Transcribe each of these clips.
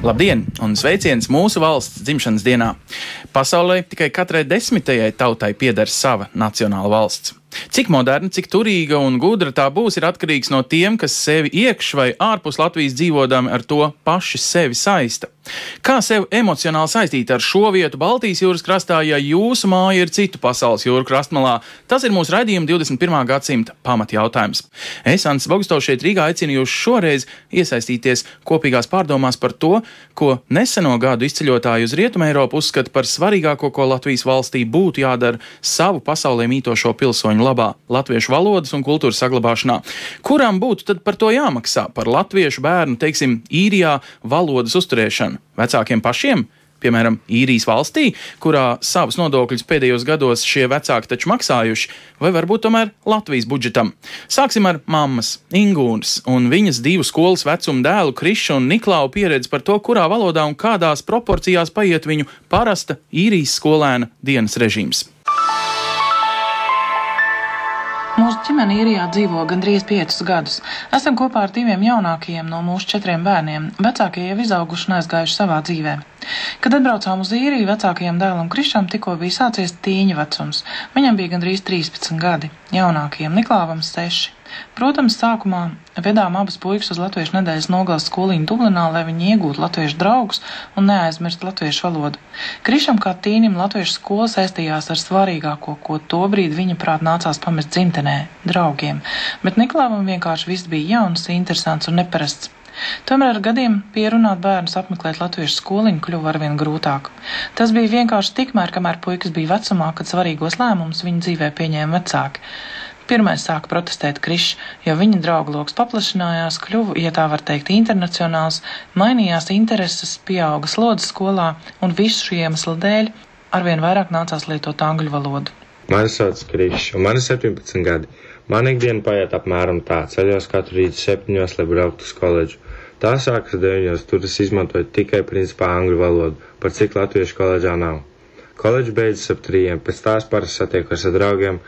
Labdien un sveiciens mūsu valsts dzimšanas dienā! Pasaulē tikai katrai 10. tautai pieder sava nacionāla valsts. Cik moderna, cik turīga un gudra tā būs, ir atkarīgs no tiem, kas sevi iekš vai ārpus Latvijas dzīvodami ar to paši sevi saista. Kā sevi emocionāli saistīt ar šo vietu Baltijas jūras krastā, ja jūsu māja ir citu pasaules jūru krastmalā? Tas ir mūsu raidījuma 21. gadsimta pamatjautājums. Es, Ants Bogstovs, šeit Rīgā aicinu jūs šoreiz iesaistīties kopīgās pārdomās par to, ko neseno gadu izceļotāji uz Rietumu Eiropu uzskata par svarīgāko, ko Latvijas valstī būtu jādara savu pasaulē mītošo pilsoņu labā, latviešu valodas un kultūras saglabāšanā. Kurām būtu tad par to jāmaksā? Par latviešu bērnu, teiksim, Īrijā valodas uzturēšanu? Vecākiem pašiem? Piemēram, Īrijas valstī, kurā savus nodokļus pēdējos gados šie vecāki taču maksājuši, vai varbūt tomēr Latvijas budžetam? Sāksim ar mammas, Ingūnas un viņas 2 skolas vecuma dēlu Krišu un Niklau pieredzi par to, kurā valodā un kādās proporcijās paiet viņu parasta Īrijas skolēna dienas režīms. Mūsu ģimene Īrijā dzīvo gandrīz 5 gadus. Esam kopā ar 2 jaunākajiem no mūsu 4 bērniem. Vecākie jau izauguši un aizgājuši savā dzīvē. Kad atbraucām uz Īriju, vecākajam dēlam Krišam tikko bija sācies tīņa vecums. Viņam bija gandrīz 13 gadi, jaunākajam Niklāvam 6. Protams, sākumā vedām abas puikas uz latviešu nedēļas nogalas skoliņu Dublinā, lai viņi iegūtu latviešu draugus un neaizmirst latviešu valodu. Krišam kā tīnim latviešu skola saistījās ar svarīgāko, ko tobrīd viņa prāt nācās pamest dzimtenē – draugiem. Bet Niklāvam vienkārši viss bija jauns, interesants un neparasts. Tomēr ar gadiem pierunāt bērnus apmeklēt latviešu skoliņu kļuva arvien grūtāk. Tas bija vienkārši tikmēr, kamēr puikas bija vecumā, kad svarīgos lēmumus viņa dzīvē pieņēma vecāki. Pirmais sāka protestēt Krišs, jo viņa draugu loks paplašinājās, kļuva, ja tā var teikt, internacionāls, mainījās intereses, pieauga slodze skolā un visu šī iemesla dēļ arvien vairāk nācās lietot angļu valodu. Mani sauc Krišs, un man ir 17 gadi. Man ikdiena paiet apmēram tā, ceļos katru rītu 7, lai brauktu uz koledžu. Tā sākas 9, tur es izmantoju tikai principā angļu valodu, par cik latviešu koledžā nav. Koledža beidzas ap 3, pēc tās parasti satiekos ar draugiem,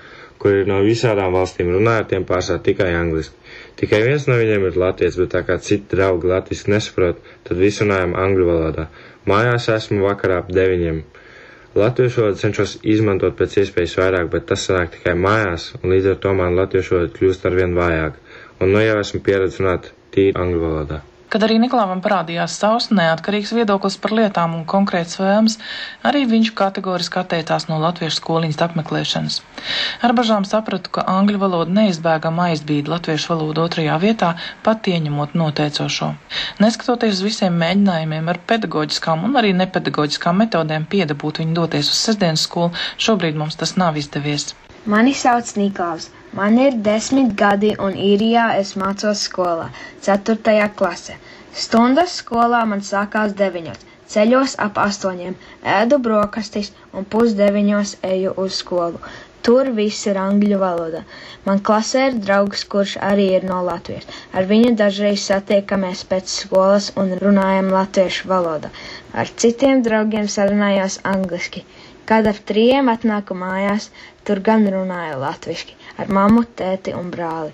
kuri no visādām valstīm runāja ar tiem pārsvarā tikai angliski. Tikai viens no viņiem ir latviečs, bet tā kā citi draugi latviski nesaprot, tad visi runājam angļu valodā. Mājās esmu vakarā ap 9. Latviešu valodu cenšos izmantot pēc iespējas vairāk, bet tas sanāk tikai mājās, un līdz ar to man latviešu valoda kļūst arvien vājāk. Un nu jau esmu pieredzējis runāt tīri angļu valodā. Kad arī Niklāvam parādījās savs neatkarīgs viedoklis par lietām un konkrētas vēlmes, arī viņš kategoriski atteicās no latviešu skoliņas apmeklēšanas. Ar bažām sapratu, ka angļu valoda neizbēgami aizbīda latviešu valodu 2. vietā, pat ieņemot noteicošo. Neskatoties uz visiem mēģinājumiem ar pedagoģiskām un arī nepedagoģiskām metodēm piedabūt viņu doties uz sestdienas skolu, šobrīd mums tas nav izdevies. Mani sauc Niklaus. Man ir 10 gadi un Īrijā es mācos skolā, 4. klasē. Stundas skolā man sākās 9, ceļos ap 8, ēdu brokastis un 8:30 eju uz skolu. Tur viss ir angļu valoda. Man klasē ir draugs, kurš arī ir no Latvijas. Ar viņu dažreiz satiekamies pēc skolas un runājam latviešu valodā. Ar citiem draugiem sarunājos angliski. Kad ap 3 atnāku mājās, tur gan runāju latviski, ar mammu, tēti un brāli.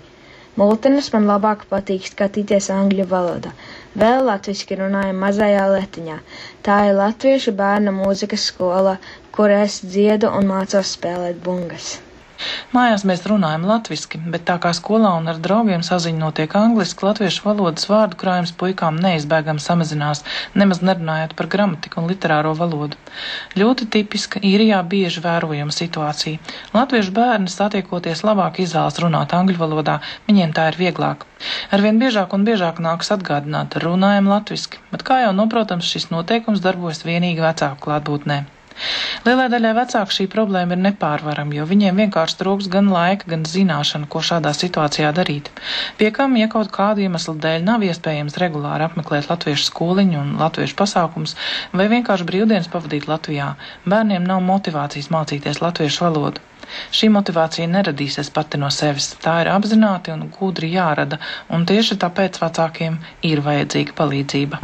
Multenes man labāk patīk skatīties angļu valodā. Vēl latviski runāju mazajā Letiņā. Tā ir latviešu bērna mūzikas skola, kur es dziedu un mācos spēlēt bungas. Mājās mēs runājam latviski, bet tā kā skolā un ar draugiem saziņa notiek angliski, latviešu valodas vārdu krājums puikām neizbēgami samazinās, nemaz nerunājot par gramatiku un literāro valodu. Ļoti tipiska Īrijā bieži vērojama situācija. Latviešu bērni satiekoties labāk izvēlas runāt angļu valodā, viņiem tā ir vieglāk. Arvien biežāk un biežāk nākas atgādināt, runājam latviski, bet kā jau noprotams, šis noteikums darbojas vienīgi vecāku klātbūtnē. Lielai daļai vecāku šī problēma ir nepārvarama, jo viņiem vienkārši trūks gan laika, gan zināšana, ko šādā situācijā darīt. Pie kam, ja kaut kādu iemeslu dēļ nav iespējams regulāri apmeklēt latviešu skoliņu un latviešu pasākums, vai vienkārši brīvdienas pavadīt Latvijā, bērniem nav motivācijas mācīties latviešu valodu. Šī motivācija neradīsies pati no sevis, tā ir apzināti un gudri jārada, un tieši tāpēc vecākiem ir vajadzīga palīdzība.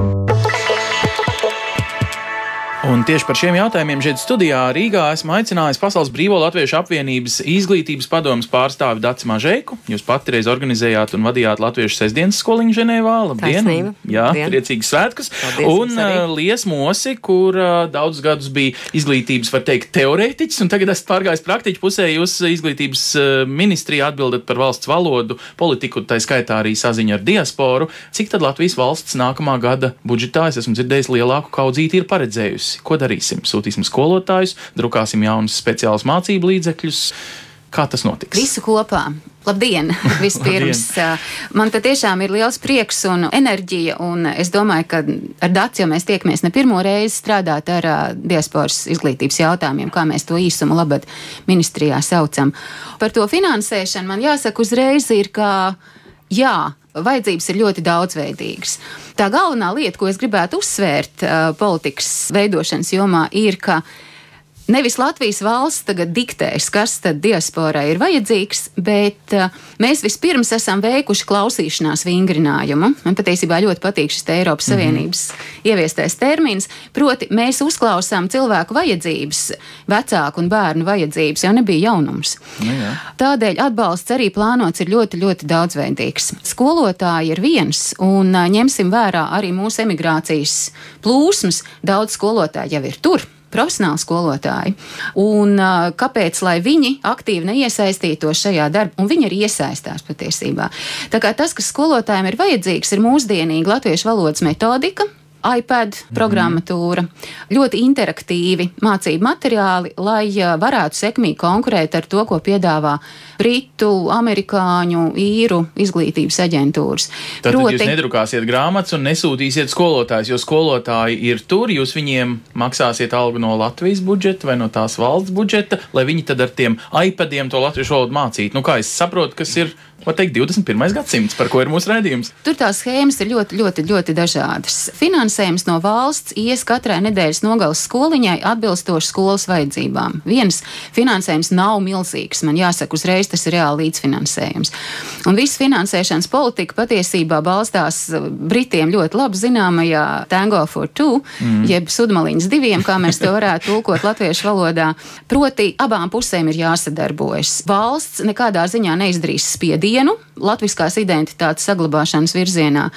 Un tieši par šiem jautājumiem šeit studijā Rīgā esmu aicinājis Pasaules Brīvo Latviešu apvienības izglītības padomes pārstāvi Daci Mažeiku. Jūs pati reiz organizējāt un vadījāt Latviešu sestdienas skoliņu Ženēvā. Labdien! Taisnība. Jā, Labdien. Priecīgs svētkus. Paldies, Un Lies Mosi, kur daudzus gadus bija izglītības, var teikt, teorētiķis, un tagad esat pārgājis praktiķu pusē. Jūs izglītības ministrijā atbildat par valsts valodu, politiku, tā skaitā arī saziņu ar diasporu. Cik tad Latvijas valsts nākamā gada budžetā, es esmu dzirdējis, lielāku kaudzīti ir paredzējusi? Ko darīsim? Sūtīsim skolotājus, drukāsim jaunus speciālus mācību līdzekļus. Kā tas notiks? Visu kopā. Labdien! Vispirms, man patiešām ir liels prieks un enerģija, un es domāju, ka ar Daci jau mēs tiekamies ne pirmo reizi strādāt ar diasporas izglītības jautājumiem, kā mēs to īsumu labad ministrijā saucam. Par to finansēšanu man jāsaka uzreiz ir, ka jā, vajadzības ir ļoti daudzveidīgas. Tā galvenā lieta, ko es gribētu uzsvērt politikas veidošanas jomā, ir, ka nevis Latvijas valsts tagad diktēs, kas tad diasporai ir vajadzīgs, bet mēs vispirms esam veikuši klausīšanās vingrinājumu. Man patiesībā ļoti patīk šis Eiropas Savienības ieviestais termins, proti mēs uzklausām cilvēku vajadzības, vecāku un bērnu vajadzības, jau nebija jaunums. Jā. Tādēļ atbalsts arī plānots ir ļoti, ļoti daudzveidīgs. Skolotāji ir viens, un ņemsim vērā arī mūsu emigrācijas plūsmas. Daudz skolotāji jau ir tur. Profesionāli skolotāji. Un kāpēc, lai viņi aktīvi neiesaistītos šajā darbā, un viņi arī iesaistās patiesībā. Tā kā tas, kas skolotājiem ir vajadzīgs, ir mūsdienīga latviešu valodas metodika, iPad programmatūra, ļoti interaktīvi mācību materiāli, lai varētu sekmīgi konkurēt ar to, ko piedāvā britu, amerikāņu, īru izglītības aģentūras. Tad jūs nedrukāsiet grāmatas un nesūtīsiet skolotājus, jo skolotāji ir tur, jūs viņiem maksāsiet algu no Latvijas budžeta vai no tās valsts budžeta, lai viņi tad ar tiem iPadiem to latviešu valodu mācītu. Nu kā es saprotu, kas ir, var teikt, 21. gadsimts, par ko ir mūsu raidījums. Tur tās schēmas ir ļoti, ļoti, ļoti dažādas. Finansējums no valsts ies katrai nedēļas nogales skoliņai atbilstoši skolas vajadzībām. Viens finansējums nav milzīgs, man jāsaka uzreiz, tas ir reāli līdzfinansējums. Un viss finansēšanas politika patiesībā balstās Britiem ļoti labi zināmajā Tango for Two, jeb Sudmaliņas diviem, kā mēs to varētu tulkot latviešu valodā. Proti, abām pusēm ir jāsadarbojas. Valsts nekādā ziņā neizdarīs spiedienu latviskās identitātes saglabāšanas virzienā,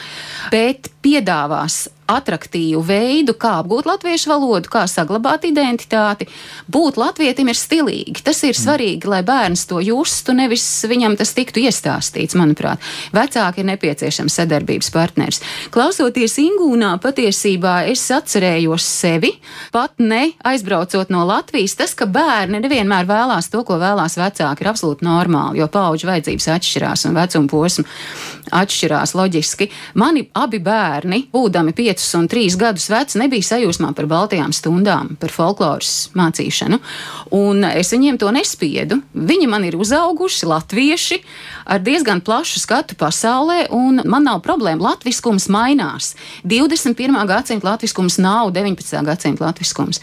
bet piedāvās atraktīvu veidu, kā apgūt latviešu valodu, kā saglabāt identitāti. Būt latvietim ir stilīgi. Tas ir svarīgi, lai bērns to justu, nevis viņam tas tiktu iestāstīts, manuprāt. Vecāki ir nepieciešams sadarbības partners. Klausoties Ingūnā, patiesībā es atcerējos sevi, pat ne aizbraucot no Latvijas. Tas, ka bērni nevienmēr vēlās to, ko vēlās vecāki, ir absolūti normāli, jo paudžu vajadzības atšķirās un vecuma posmu atšķirās loģiski. Mani abi bērni, būdami 5 un 3 gadus veci, nebija sajūsmā par baltajām stundām, par folkloras mācīšanu, un es viņiem to nespiedu. Viņi man ir uzauguši latvieši ar diezgan plašu skatu pasaulē, un man nav problēma. Latviskums mainās. 21. gadsimta latviskums nav 19. gadsimta latviskums.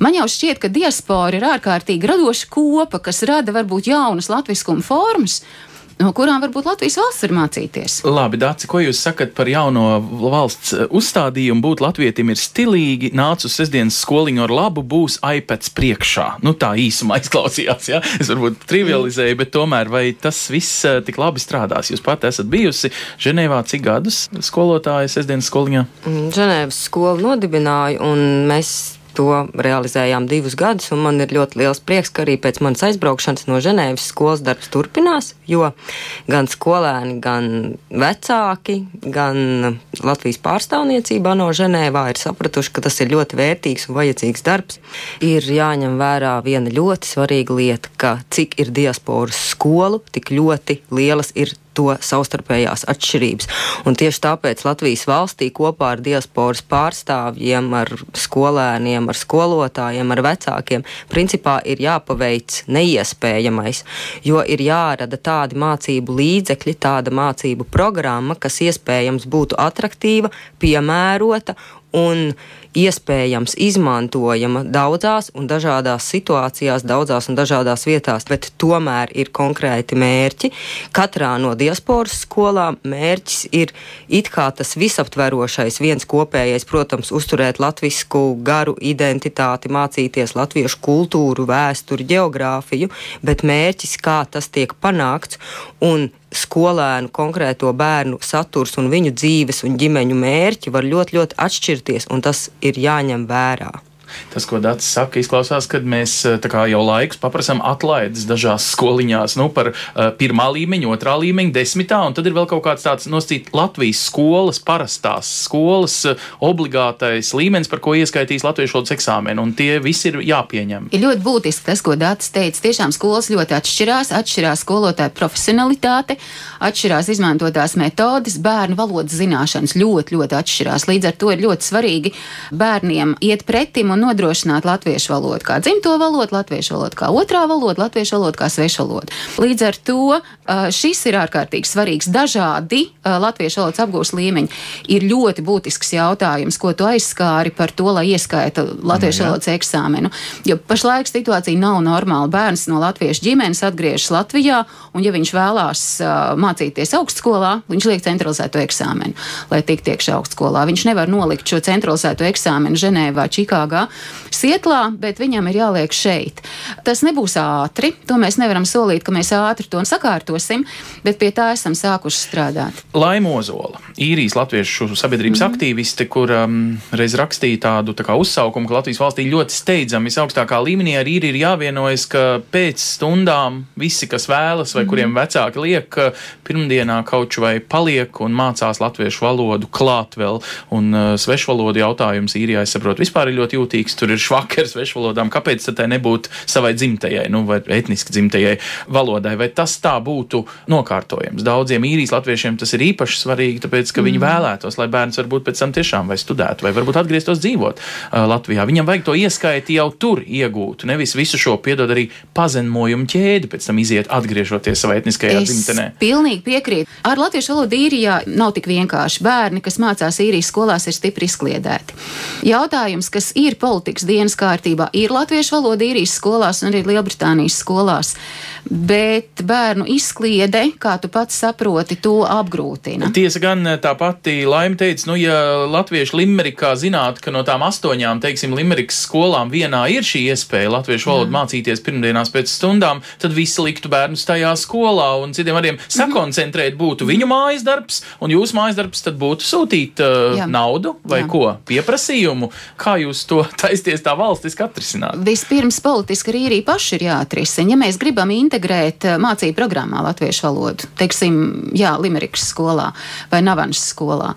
Man jau šķiet, ka diaspora ir ārkārtīgi radoša kopa, kas rada varbūt jaunas latviskuma formas, no kurām varbūt Latvijas valsts var mācīties. Labi, Daci, ko jūs sakat par jauno valsts uzstādījumu? Būt latvietim ir stilīgi, nāc uz sestdienas skoliņu ar labu, būs iPads priekšā. Nu tā īsumā izklausījās, jā? Es varbūt trivializēju, bet tomēr vai tas viss tik labi strādās? Jūs pat esat bijusi Ženēvā cik gadus skolotāja sestdienas skoliņā? Ženēvas skolu nodibināju, un mēs to realizējām 2 gadus, un man ir ļoti liels prieks, ka arī pēc manas aizbraukšanas no Ženēvas skolas darbs turpinās, jo gan skolēni, gan vecāki, gan Latvijas pārstāvniecībā no Ženēvā ir sapratuši, ka tas ir ļoti vērtīgs un vajadzīgs darbs. Ir jāņem vērā viena ļoti svarīga lieta, ka cik ir diasporas skolu, tik ļoti lielas ir to savstarpējās atšķirības. Un tieši tāpēc Latvijas valstī kopā ar diasporas pārstāvjiem, ar skolēniem, ar skolotājiem, ar vecākiem, principā ir jāpaveic neiespējamais, jo ir jārada tādi mācību līdzekļi, tāda mācību programma, kas iespējams būtu atraktīva, piemērota un iespējams izmantojama daudzās un dažādās situācijās, daudzās un dažādās vietās, bet tomēr ir konkrēti mērķi. Katrā no diasporas skolām mērķis ir it kā tas visaptverošais, viens kopējais, protams, uzturēt latvisku garu identitāti, mācīties latviešu kultūru, vēsturi, geogrāfiju, bet mērķis, kā tas tiek panākts, un skolēnu konkrēto bērnu saturs un viņu dzīves un ģimeņu mērķi var ļoti, ļoti atšķirties, un tas ir jāņem vērā. Tas, ko Dats saka, izklausās, kad mēs tā kā jau laikus paprasam atlaides dažās skoliņās, par pirmā līmeņa, otrā līmeņa, 10. un tad ir vēl kaut kāds tāds nosacīt Latvijas skolas, parastās skolas obligātais līmenis, par ko ieskaitīs latviešu valodas eksāmenu, un tie visi ir jāpieņem. Ir ļoti būtiski tas, ko Dats teica. Tiešām skolas ļoti atšķirās skolotāju profesionalitāte, atšķirās izmantotās metodes, bērnu valodas zināšanas ļoti, ļoti atšķirās. Līdz ar to ir ļoti svarīgi bērniem iet pretim un nodrošināt latviešu valodu kā dzimto valodu, latviešu valodu kā otrā valoda, latviešu valodu kā svešvaloda. Līdz ar to šis ir ārkārtīgi svarīgs. Dažādi latviešu valodas apgūšanas līmeņi ir ļoti būtisks jautājums, ko tu aizskāri par to, lai ieskaita latviešu valodas eksāmenu. Jo pašlaik situācija nav normāla. Bērns no latviešu ģimenes atgriežas Latvijā, un ja viņš vēlās mācīties augstskolā, viņš liek centralizēto eksāmenu, lai tiktu iekšā augstskolā. Viņš nevar nolikt šo centralizēto eksāmenu Ženēvā, Čikāgā, Sietlā, bet viņam ir jāliek šeit. Tas nebūs ātri, to mēs nevaram solīt, ka mēs ātri to sakārtosim, bet pie tā esam sākuši strādāt. Laima Ozola, Īrijas latviešu sabiedrības aktīviste, kur reiz rakstīja tādu tā kā uzsaukumu, ka Latvijas valstī ļoti steidzami visaugstākā līmenī ar Īriju ir jāvienojas, ka pēc stundām visi, kas vēlas vai kuriem vecāki liek, pirmdienā kauču vai paliek un mācās latviešu valodu klāt vēl, un svešvalodu jautājums Īrijā, es saprotu, vispār ir ļoti jūtīgs, tur ir švakars svešvalodām, kāpēc tad tai nebūtu savai dzimtajai, vai etniski dzimtajai valodai, vai tas tā būtu nokārtojams. Daudziem Īrijas latviešiem tas ir īpaši svarīgi, tāpēc, ka viņi vēlētos, lai bērns varbūt pēc tam tiešām vai studētu, vai varbūt atgrieztos dzīvot Latvijā. Viņam vajag to ieskaiti jau tur iegūt, nevis visu šo piedod arī pazemojumu ķēdi, pēc tam iziet atgriežoties savai etniskajā dzimtenē. Es pilnīgi piekrītu. Ar latviešu valodu Īrijā nav tik vienkārši. Bērni, kas mācās Īrijas skolās, ir stipri izkliedēti. Jautājums, kas ir politikas dienas kārtībā, ir latviešu valoda Īrijas skolās un arī Lielbritānijas skolās, bet bērnu izkliede, kā tu pats saproti, to apgrūtina. Tiesa gan tā pati Laima teica, ja latviešu Limerikā zinātu, ka no tām 8, teiksim, Limerikas skolām vienā ir šī iespēja latviešu valodu mācīties pirmdienās pēc stundām, tad visi liktu bērnus tajā skolā un citiem vārdiem sakoncentrēt būtu viņu mājas darbs, un jūsu mājas darbs tad būtu sūtīt naudu vai ko, pieprasījumu. Kā jūs to taisties tā valstiski atrisināt? Vispirms politiski arī Īrija paši ir jāatrisina. Ja mēs gribam integrēt mācību programmā latviešu valodu, teiksim, Limerikas skolā vai Navanas skolā.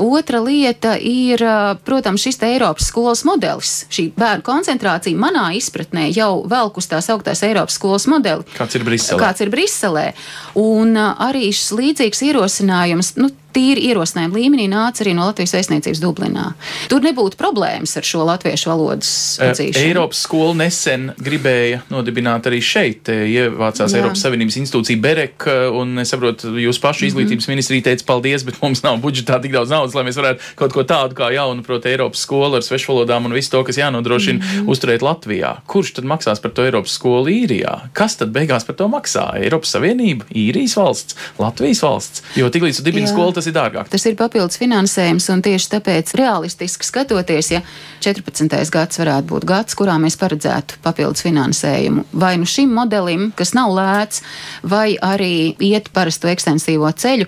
Otra lieta ir, protams, šis te Eiropas skolas modelis. Šī bērnu koncentrācija manā izpratnē jau velk uz tās augtās Eiropas skolas modeli. Kāds ir Briselē. Un arī šis līdzīgs ierosinājums, tīri ierosinājuma līmenī nāca arī no Latvijas vēstniecības Dublinā. Tur nebūtu problēmas ar šo latviešu valodas atzīšanu. Eiropas skola nesen gribēja nodibināt arī šeit. Ievācās Eiropas Savienības institūcija BEREK, un es saprotu, jūs pašu izglītības ministrija teica paldies, bet mums nav budžetā tik daudz naudas, lai mēs varētu kaut ko tādu kā jaunu, proti, Eiropas skolu ar svešvalodām un visu to, kas jānodrošina uzturēt Latvijā. Kurš tad maksās par to Eiropas skolu Īrijā? Kas tad beigās par to maksā? Eiropas Savienība, Īrijas valsts, Latvijas valsts? Jo tiklīdz tu dibini skolu, tas ir dārgāk. Tas ir papildus finansējums, un tieši tāpēc realistiski skatoties, ja 14. gads varētu būt gads, kurā mēs paredzētu papildus finansējumu vai nu šim modelim, kas nav lēts, vai arī iet parasto ekstensīvo ceļu.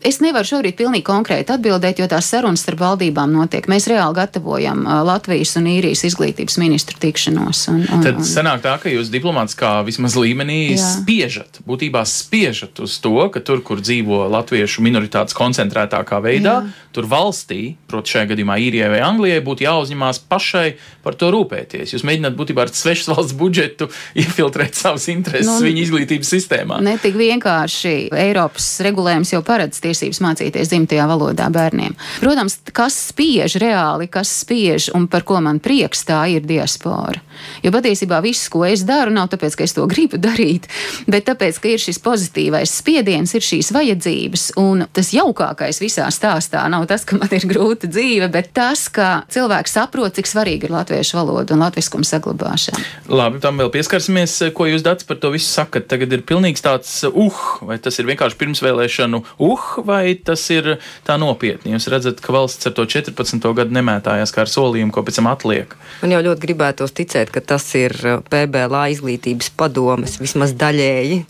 Es nevaru šobrīd pilnīgi konkrēti atbildēt, jo tās sarunas starp valdībām notiek. Mēs reāli gatavojam Latvijas un Īrijas izglītības ministru tikšanos. Tad sanāk tā, ka jūs diplomātiskā vismaz līmenī būtībā spiežat uz to, ka tur, kur dzīvo latviešu minoritātes koncentrētākā veidā, tur valstī, proti šajā gadījumā Īrijai vai Anglijai, būtu jāuzņemās pašai par to rūpēties. Jūs mēģināt būtībā ar svešas valsts budžetu infiltrēt savas intereses viņu izglītības sistēmā. Ne tik vienkārši. Eiropas regulējums jau paredz tiesības mācīties dzimtajā valodā bērniem. Protams, kas spiež reāli, kas spiež un par ko man prieks, tā ir diaspora. Jo patiesībā viss, ko es daru, nav tāpēc, ka es to gribu darīt, bet tāpēc, ka ir šis pozitīvais spiediens, ir šīs vajadzības, un tas jau smalkākais visā stāstā nav tas, ka man ir grūta dzīve, bet tas, ka cilvēks saprot, cik svarīgi ir latviešu valoda un latviskuma saglabāšana. Labi, tam vēl pieskarsimies, ko jūs, Dats, par to visu sakat. Tagad ir pilnīgs tāds vai tas ir vienkārši pirmsvēlēšanu vai tas ir tā nopietni? Jūs redzat, ka valsts ar to 14. gadu nemētājās kā ar solījumu, ko pēc tam atliek. Man jau ļoti gribētos ticēt, ka tas ir PBLA izglītības padomes vismaz daļēji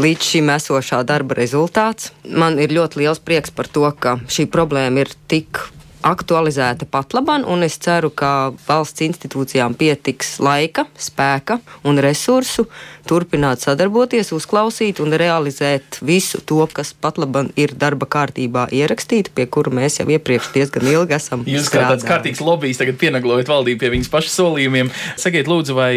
līdz šim esošā darba rezultāts. Man ir ļoti liels prieks par to, ka šī problēma ir tik aktualizēta patlaban, un es ceru, ka valsts institūcijām pietiks laika, spēka un resursu turpināt sadarboties, uzklausīt un realizēt visu to, kas patlaban ir darba kārtībā ierakstīta, pie kura mēs jau iepriekš diezgan ilgi esam strādājuši. Jūs kā tāds kārtīgs lobijs tagad pienaglojat valdību pie viņas pašu solījumiem. Sakiet, lūdzu, vai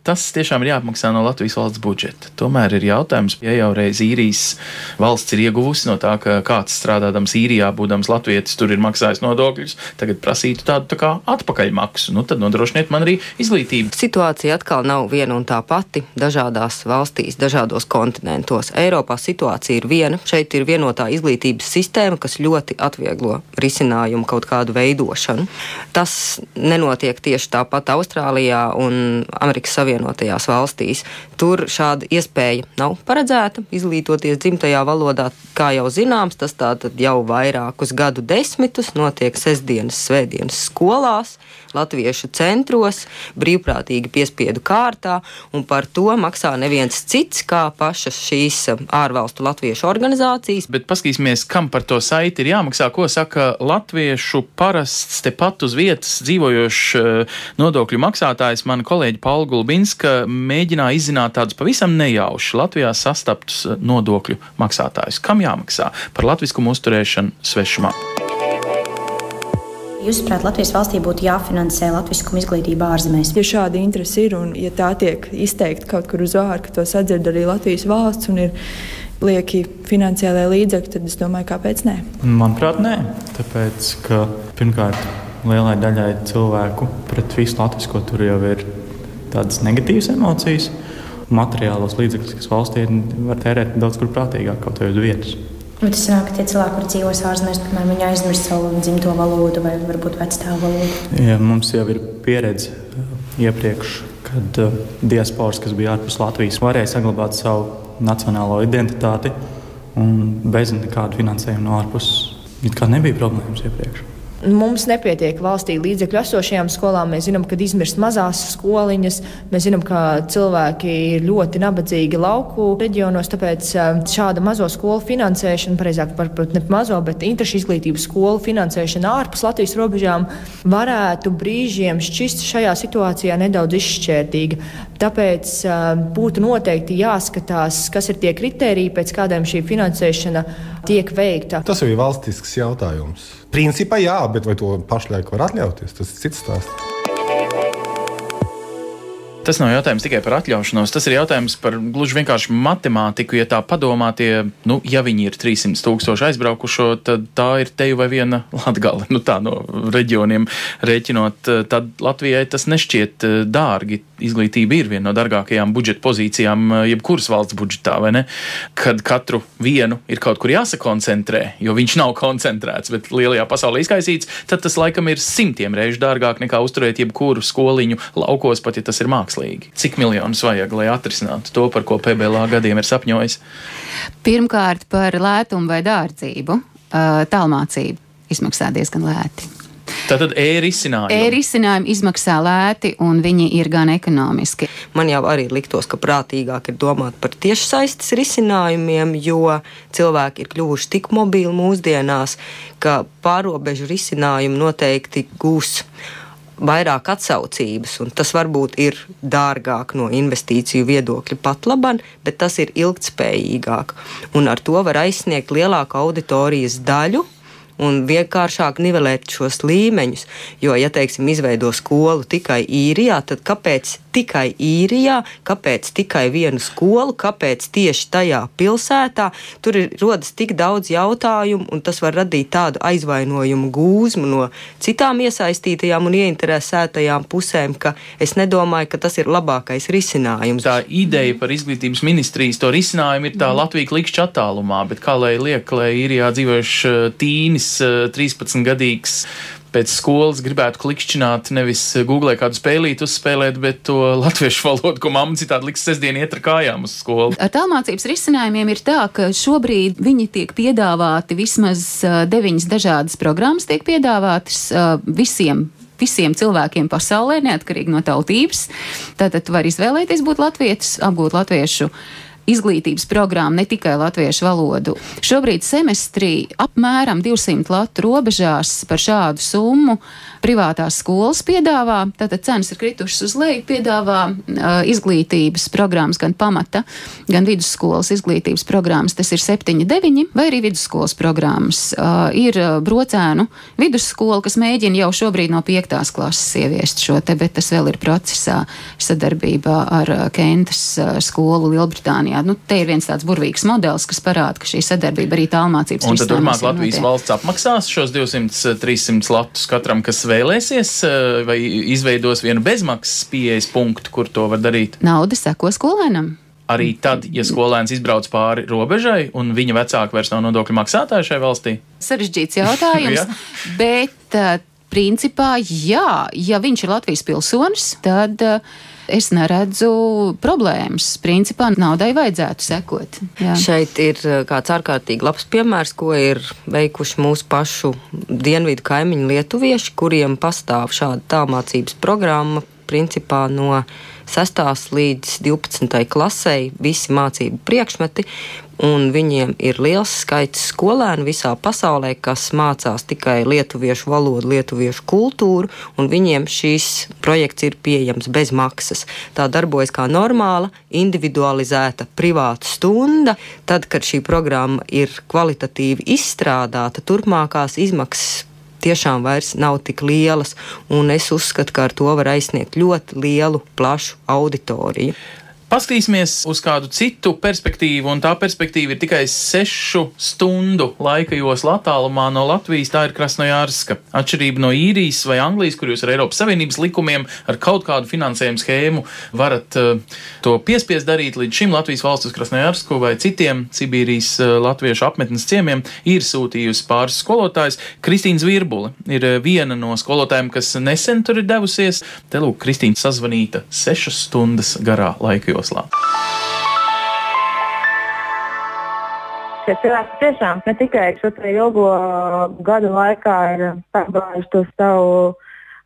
tas tiešām ir jāapmaksā no Latvijas valsts budžeta? Tomēr ir jautājums, ja jau reiz īrijas valsts ir ieguvusi no tā, ka kāds strādādams īrijā, būdams latvietis, tur ir maksājis nodokļus, tagad prasītu tādu tā kā atpakaļmaksu. Tad nodrošiniet man arī izglītību. Situācija atkal nav viena un tā pati dažādās valstīs, dažādos kontinentos. Eiropā situācija ir viena. Šeit ir vienotā izglītības sistēma, kas ļoti atvieglo risinājumu kaut kādu veidošanu. Tas nenotiek tieši tāpat Austrālijā un Amerikas Savienotajās valstīs. Tur šāda iespēja nav paredzēta izglītoties dzimtajā valodā. Kā jau zināms, tas tātad jau vairākus gadu desmitus notiek sestdienas, svētdienas skolās, latviešu centros, brīvprātīgi piespiedu kārtā, un par to maksā neviens cits kā pašas šīs ārvalstu latviešu organizācijas. Bet paskatīsimies, kam par to saiti ir jāmaksā, ko saka latviešu parasts tepat uz vietas dzīvojošs nodokļu maksātājs. Mana kolēģi Paula Gulbinska mēģināja izzināt tādus pavisam nejauši Latvijā sastaptus nodokļu maksātājus. Kam jāmaksā par latviskumu uzturēšanu svešumā? Jūsuprāt, Latvijas valstī būtu jāfinansē latviskuma izglītība ārzemēs? Ja šāda interese ir un ja tā tiek izteikta kaut kur uz ārā, ka to sadzird arī Latvijas valsts un ir lieki finansiālai līdzekļi, tad es domāju, kāpēc nē? Manuprāt, nē. Tāpēc, ka pirmkārt lielai daļai cilvēku pret visu latvisko tur jau ir tādas negatīvas emocijas. Materiālos līdzekļus, kas valstī ir, var tērēt daudz kur prātīgāk, kaut vai uz vietas. Bet es sanāku, ka tie cilvēki, kuri dzīvos ārzemēs, piemēram, viņi aizmirst savu dzimto valodu vai varbūt vectēvu valodu. Jā, mums jau ir pieredze iepriekš, kad diasporas, kas bija ārpus Latvijas, varēja saglabāt savu nacionālo identitāti un bez nekāda finansējuma no ārpuses. It kā nebija problēmas iepriekš. Mums nepietiek valstī līdzekļu esošajām skolām. Mēs zinām, ka izmirst mazās skoliņas. Mēs zinām, ka cilvēki ir ļoti nabadzīgi lauku reģionos, tāpēc šāda mazo skolu finansēšana, pareizāk varbūt ne mazo, bet interešu izglītības skolu finansēšana ārpus Latvijas robežām varētu brīžiem šķist šajā situācijā nedaudz izšķērdīga. Tāpēc būtu noteikti jāskatās, kas ir tie kritēriji, pēc kādiem šī finansēšana tiek veikta. Tas jau ir valstisks jautājums. Principā jā, bet vai to pašlaik var atļauties, tas ir cits stāsts. Tas nav jautājums tikai par atļaušanos, tas ir jautājums par gluži vienkārši matemātiku. Ja tā padomā, ja viņi ir 300,000 aizbraukušo, tad tā ir teju vai viena Latgale. Tā no reģioniem rēķinot, tad Latvijai tas nešķiet dārgi. Izglītība ir viena no dārgākajām budžeta pozīcijām jebkuras valsts budžetā, vai ne? Kad katru vienu ir kaut kur jāsakoncentrē, jo viņš nav koncentrēts, bet lielajā pasaulē izkaisīts, tad tas laikam ir 100 reižu dārgāk nekā uzturēt jebkuru skoliņu laukos, pat ja tas ir mākslīgi. Cik miljonus vajag, lai atrisinātu to, par ko PBLA gadiem ir sapņojis? Pirmkārt, par lētumu vai dārdzību. Tālmācība izmaksā diezgan lēti. Tātad e-risinājumi izmaksā lēti un viņi ir gan ekonomiski. Man jau arī liktos, ka prātīgāk ir domāt par tiešsaistes risinājumiem, jo cilvēki ir kļuvuši tik mobili mūsdienās, ka pārobežu risinājumi noteikti gūs vairāk atsaucības, un tas varbūt ir dārgāk no investīciju viedokļa pat laban, bet tas ir ilgtspējīgāk. Un ar to var aizsniegt lielāku auditorijas daļu un vienkāršāk nivelēt šos līmeņus. Jo, ja, teiksim, izveido skolu tikai Īrijā, tad kāpēc tikai Īrijā, kāpēc tikai vienu skolu, kāpēc tieši tajā pilsētā? Tur rodas tik daudz jautājumu, un tas var radīt tādu aizvainojumu gūzmu no citām iesaistītajām un ieinteresētajām pusēm, ka es nedomāju, ka tas ir labākais risinājums. Tā ideja par izglītības ministrijas to risinājumu ir tā Latvija klikšķa attālumā, bet kā lai liek, lai Īrijā dzīvojuši tīnis, 13-gadīgs, pēc skolas gribētu klikšķināt, nevis googlē kādu spēlīti uzspēlēt, bet to latviešu valodu, ko mamma citādi liks sestdien iet ar kājām uz skolu. Ar tālmācības risinājumiem ir tā, ka šobrīd viņi tiek piedāvāti vismaz 9 dažādas programmas tiek piedāvātas visiem cilvēkiem pasaulē, neatkarīgi no tautības. Tātad var izvēlēties būt latvietis, apgūt latviešu izglītības programmu, ne tikai latviešu valodu. Šobrīd semestrī apmēram 200 latu robežās par šādu summu privātās skolas piedāvā, tātad cenas ir kritušas uz leju, piedāvā izglītības programmas, gan pamata, gan vidusskolas izglītības programmas, tas ir 7-9, vai arī vidusskolas programmas. Ir Brocēnu vidusskola, kas mēģina jau šobrīd no 5. klases ieviest šo te, bet tas vēl ir procesā sadarbībā ar Kentas skolu Lielbritānijā. Te ir viens tāds burvīgs modelis, kas parāda, ka šī sadarbība arī tālmācības un tad turpmāk Latvijas valsts apmaksās šos 200-300 latus katram, kas vēlēsies, vai izveidos vienu bezmaksas pieejas punktu, kur to var darīt? Nauda seko skolēnam. Arī tad, ja skolēns izbrauc pāri robežai un viņa vecāki vairs nav nodokļu maksātāji šai valstī? Sarežģīts jautājums, bet principā jā, ja viņš ir Latvijas pilsonis, tad es neredzu problēmas. Principā naudai vajadzētu sekot. Jā. Šeit ir kāds ārkārtīgi labs piemērs, ko ir veikuši mūsu pašu dienvidu kaimiņu lietuvieši, kuriem pastāv šāda tālmācības programma, principā no 6. līdz 12. klasei visi mācību priekšmeti, un viņiem ir liels skaits skolēnu visā pasaulē, kas mācās tikai lietuviešu valodu, lietuviešu kultūru, un viņiem šīs projekts ir pieejams bez maksas. Tā darbojas kā normāla, individualizēta privāta stunda. Tad, kad šī programma ir kvalitatīvi izstrādāta, turpmākās izmaksas tiešām vairs nav tik lielas, un es uzskatu, ka ar to var aizsniegt ļoti lielu, plašu auditoriju. Paskatīsimies uz kādu citu perspektīvu, un tā perspektīva ir tikai 6 stundu laika josla attālumā no Latvijas. Tā ir Krasnojārska. Atšķirība no Īrijas vai Anglijas, kur jūs ar Eiropas Savienības likumiem ar kaut kādu finansējumu schēmu varat to piespiest darīt. Līdz šim Latvijas valsts uz Krasnojārsku vai citiem Sibīrijas latviešu apmetnes ciemiem ir sūtījusi pāris skolotājus. Kristīna Zvirbule ir viena no skolotājiem, kas nesen tur ir devusies. Te lūk, Kristīna sazvanīta 6 stundas garā laika joslā. Šie cilvēki tiešām ne tikai šo ilgo gadu laikā ir saglabājuši to savu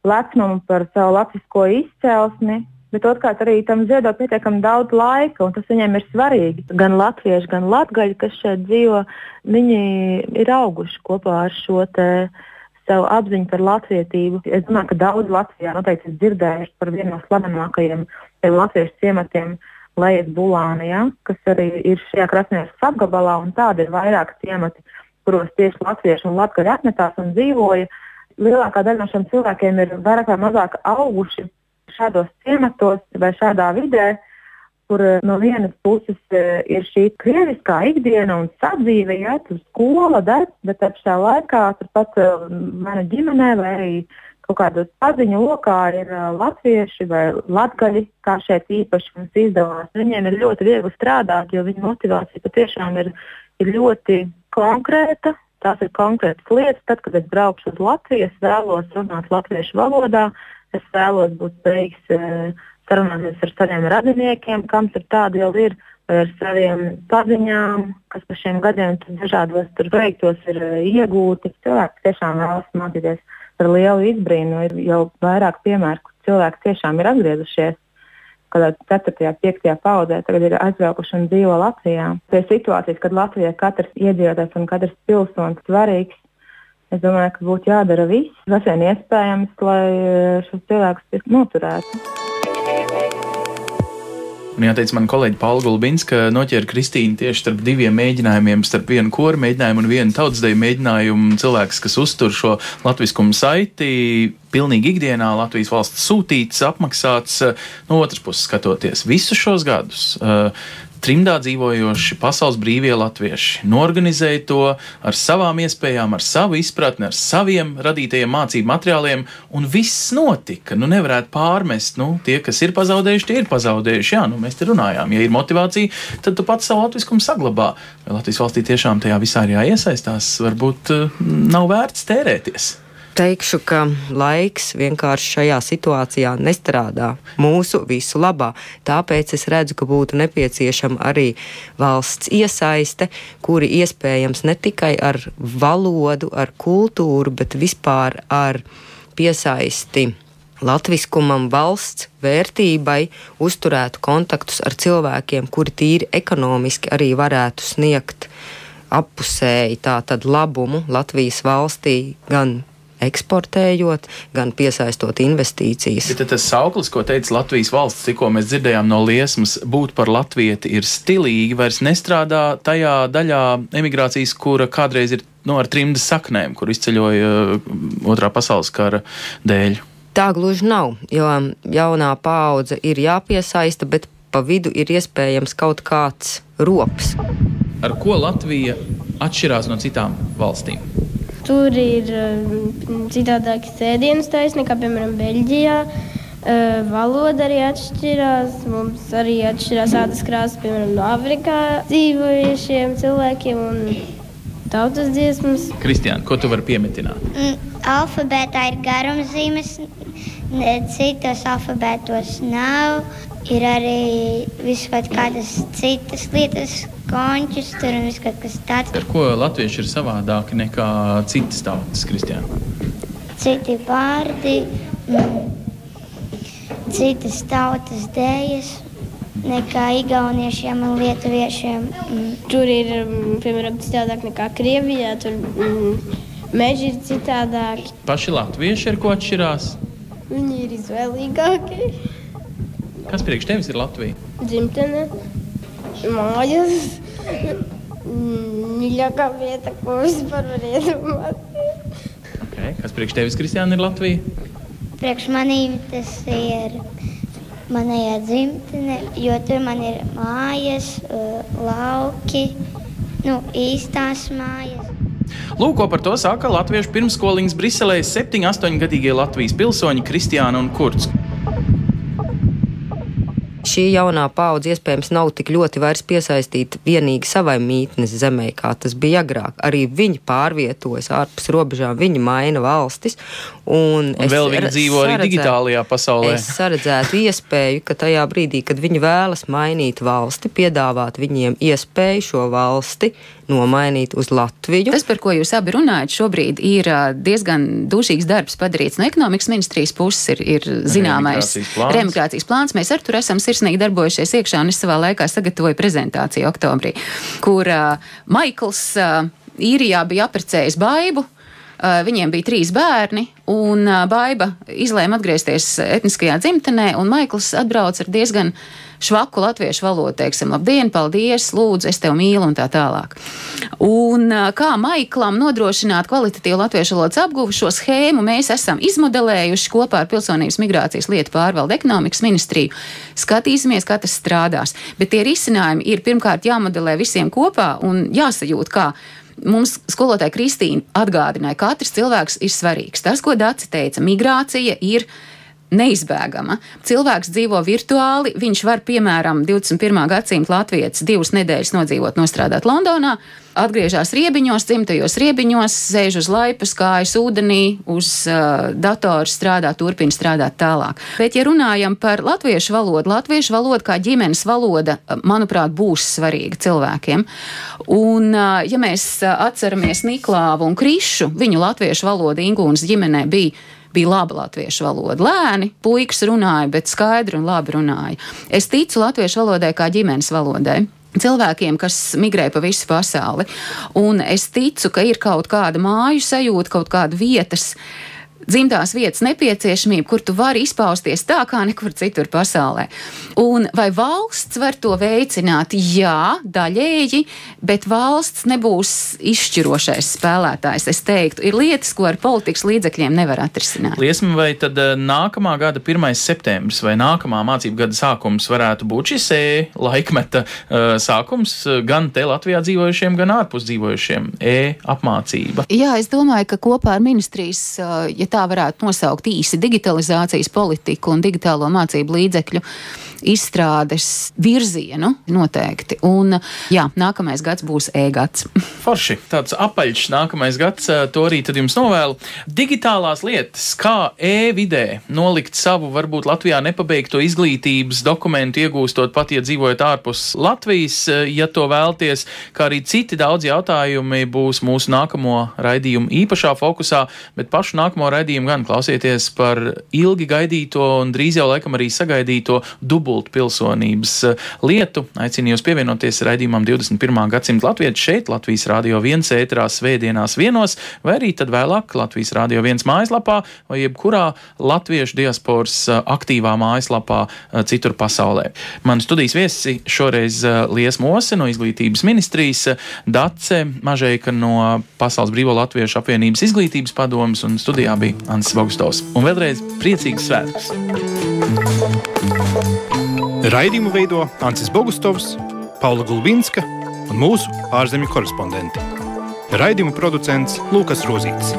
lepnumu par savu latvisko izcelsmi, bet otrkārt arī tam ziedo pietiekami daudz laika, un tas viņiem ir svarīgi. Gan latvieši, gan latgaļi, kas šeit dzīvo, viņi ir auguši kopā ar šo savu apziņu par latvietību. Es domāju, ka daudz Latvijā noteikti ir dzirdējuši par vienu no slavenākajiem latviešu ciematiem Lejas Bulāna, ja, kas arī ir šajā Krasnojārskas apgabalā, un tādi ir vairāki ciemati, kuros tieši latvieši un latgaļi apmetās un dzīvoja. Lielākā daļa no šiem cilvēkiem ir vairāk vai mazāk auguši šādos ciematos vai šādā vidē, kur no vienas puses ir šī krieviskā ikdiena un sadzīve, ja, tur skola, darbs, bet ap šā laikā turpat mana ģimenē vai arī kaut kādos paziņu lokā ir latvieši vai latgaļi, kā šeit īpaši mums izdevās. Viņiem ir ļoti viegli strādāt, jo viņu motivācija patiešām ir ļoti konkrēta. Tās ir konkrētas lietas. Tad, kad es braukšu uz Latviju, es vēlos runāt latviešu valodā, es vēlos būt spējīgs sarunāties ar saviem radiniekiem, kam tur tādi jau ir, vai ar saviem paziņām, kas pa šiem gadiem dažādos tur projektos ir iegūti. Cilvēki tiešām vēlas mācīties ar lielu izbrīnu. Ir jau vairāk piemēru, kur cilvēki tiešām ir atgriezušies kādā 4., 5. paudzē, tagad ir aizbraukuši un dzīvo Latvijā. Pie situācijas, kad Latvijā katrs iedzīvotājs un katrs pilsonis svarīgs, es domāju, ka būtu jādara viss, kas vien iespējams, lai šos cilvēkus noturētu. Un jāteic, man kolēģi Paula Gulbinska noķēra Kristīnu tieši starp diviem mēģinājumiem, starp vienu koru mēģinājumu un vienu tautsdeju mēģinājumu. Cilvēks, kas uztur šo latviskumu saiti, pilnīgi ikdienā Latvijas valsts sūtīts, apmaksāts, no otras puses skatoties visus šos gadus. Trimdā dzīvojoši pasaules brīvie latvieši norganizēja to ar savām iespējām, ar savu izpratni, ar saviem radītajiem mācību materiāliem, un viss notika. Nevarētu pārmest, tie, kas ir pazaudējuši, tie ir pazaudējuši. Jā, mēs te runājām, ja ir motivācija, tad tu pats savu latviskumu saglabā. Vai Latvijas valstī tiešām tajā visā ir jāiesaistās, varbūt nav vērts tērēties. Teikšu, ka laiks vienkārši šajā situācijā nestrādā mūsu visu labā. Tāpēc es redzu, ka būtu nepieciešama arī valsts iesaiste, kuri iespējams ne tikai ar valodu, ar kultūru, bet vispār ar piesaisti latviskumam, valsts vērtībai, uzturētu kontaktus ar cilvēkiem, kuri tīri ekonomiski arī varētu sniegt appusēji tātad labumu Latvijas valstī gan eksportējot, gan piesaistot investīcijas. Bet tas sauklis, ko teica Latvijas valsts, tikko mēs dzirdējām no liesmas, būt par latvieti ir stilīgi, vairs nestrādā tajā daļā emigrācijas, kura kādreiz ir ar trimdas saknēm, kur izceļoja Otrā pasaules kara dēļ. Tā gluži nav, jo jaunā paudze ir jāpiesaista, bet pa vidu ir iespējams kaut kāds rops. Ar ko Latvija atšķirās no citām valstīm? Tur ir citādāki sēdienas taisni, kā piemēram Beļģijā. Valoda arī atšķirās. Mums arī atšķirās ādas krāsas, piemēram, no Afrikā dzīvojušiem cilvēkiem un tautas dziesmas. Kristiāna, ko tu vari piemetināt? Alfabētā ir garumzīmes, citos alfabētos nav. Ir arī visu kaut kādas citas lietas, končus tur un visu kaut kas tāds. Ar ko latvieši ir savādāki nekā citas tautas, Kristiāna? Citi vārdi, citas tautas dējas nekā igauniešiem un lietuviešiem. Tur ir, piemēram, citādāk nekā Krievijā, tur meži ir citādāki. Paši latvieši ar ko atšķirās? Viņi ir izvēlīgāki. Kas priekš tevis ir Latvija? Dzimtene, mājas, mīļākā vieta, ko vispār var iedomāt. Okay. Kas priekš tevis, Kristiāna, ir Latvija? Priekš manī tas ir manējā dzimtene, jo tur man ir mājas, lauki, īstās mājas. Lūk, ko par to saka latviešu pirmsskoliņas Briselē 7–8-gadīgie Latvijas pilsoņi Kristiāna un Kurts. Šī jaunā paudze iespējams nav tik ļoti vairs piesaistīta vienīgi savai mītnes zemē, kā tas bija agrāk. Arī viņi pārvietojas ārpus robežām, viņi maina valstis. Un vēl viņi dzīvo arī digitālajā pasaulē. Es saredzētu iespēju, ka tajā brīdī, kad viņi vēlas mainīt valsti, piedāvāt viņiem iespēju šo valsti nomainīt uz Latviju. Tas, par ko jūs abi runājat, šobrīd ir diezgan dūšīgs darbs padarīts no ekonomikas ministrijas puses, ir zināmais reemigrācijas plāns. Mēs ar tur esam sirsnīgi darbojušies iekšā, un es savā laikā sagatavoju prezentāciju oktobrī, kur Maikls īrijā bija apprecējis Baibu. Viņiem bija 3 bērni, un Baiba izlēma atgriezties etniskajā dzimtenē, un Maikls atbrauc ar diezgan švaku latviešu valodu, teiksim, labdien, paldies, lūdzu, es tev mīlu un tā tālāk. Un kā Maiklam nodrošināt kvalitatīvu latviešu valodas apguvu, šo schēmu mēs esam izmodelējuši kopā ar Pilsonības migrācijas lietu pārvalde ekonomikas ministriju. Skatīsimies, kā tas strādās. Bet tie risinājumi ir pirmkārt jāmodelē visiem kopā un jāsajūt, kā mums skolotāja Kristīna atgādināja, ka katrs cilvēks ir svarīgs. Tas, ko Daci teica, migrācija ir neizbēgama. Cilvēks dzīvo virtuāli, viņš var, piemēram, 21. gadsimta latvietis 2 nedēļas nodzīvot, nostrādāt Londonā, atgriežas riebiņos, dzimtajos riebiņos, sēž uz laipas, kājas ūdenī, uz datoru strādā, turpina strādāt tālāk. Bet, ja runājam par latviešu valoda kā ģimenes valoda, manuprāt, būs svarīga cilvēkiem. Un, ja mēs atceramies Niklāvu un Krišu, viņu latviešu valoda Ingūnas ģimenē bija laba latviešu valoda. Lēni puikas runāja, bet skaidri un labi runāja. Es ticu latviešu valodai kā ģimenes valodai. Cilvēkiem, kas migrē pa visu pasauli. Un es ticu, ka ir kaut kāda māju sajūta, kaut kāda vietas dzimtās vietas nepieciešamību, kur tu vari izpausties tā, kā nekur citur pasaulē. Un vai valsts var to veicināt? Jā, daļēji, bet valsts nebūs izšķirošais spēlētājs. Es teiktu, ir lietas, ko ar politikas līdzekļiem nevar atrisināt. Liesma, vai tad nākamā gada 1. septembris vai nākamā mācību gada sākums varētu būt šis laikmeta sākums gan te Latvijā dzīvojušiem, gan ārpus dzīvojušiem apmācība? Jā, es domāju, ka kopā ar ministrijas, ja tā varētu nosaukt īsi, digitalizācijas politiku un digitālo mācību līdzekļu izstrādes virzienu noteikti. Un jā, nākamais gads būs e-gads. Forši, tāds apaļš nākamais gads, to arī tad jums novēlu. Digitālās lietas, kā e-vidē nolikt savu, varbūt Latvijā nepabeigto izglītības dokumentu, iegūstot pat, ja dzīvojat ārpus Latvijas, ja to vēlties, kā arī citi daudz jautājumi būs mūsu nākamo raidījumu īpašā fokusā, bet pašu nākamo raidījumu gan klausieties par ilgi gaidīto un drīz jau laikam arī sagaidīto dubultpilsonības lietu. Aicinu jūs pievienoties raidījumam 21. gadsimta latvieši šeit, Latvijas Rādio 1 ēterā svētdienās 1, vai arī tad vēlāk Latvijas Rādio 1 mājaslapā vai jebkurā latviešu diasporas aktīvā mājaslapā citur pasaulē. Mani studijas viesi šoreiz Liesma Ose no Izglītības ministrijas, Dace Mažeika no Pasaules Brīvo Latviešu apvienības izglītības padomes un studijā bija Ansis Bogustovs. Un vēlreiz priecīgs svētkus! Raidījumu veido Ansis Bogustovs, Paula Gulbinska un mūsu ārzemju korespondenti. Raidījumu producents Lūkas Rozītis.